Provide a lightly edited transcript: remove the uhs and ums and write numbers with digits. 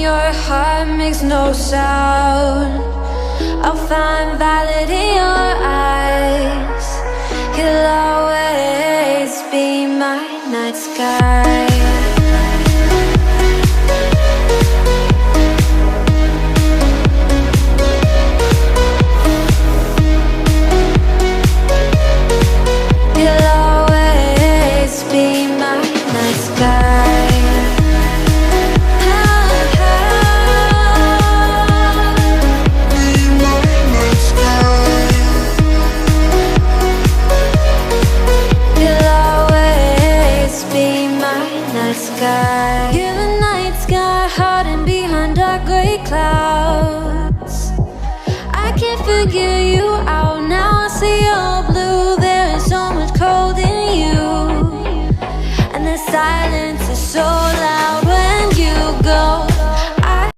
your heart makes no sound, I'll find valid in your eyes. You'll always be my night sky. You'll always be my night sky. You're the night sky hiding behind dark gray clouds. I can't figure you out now. I see your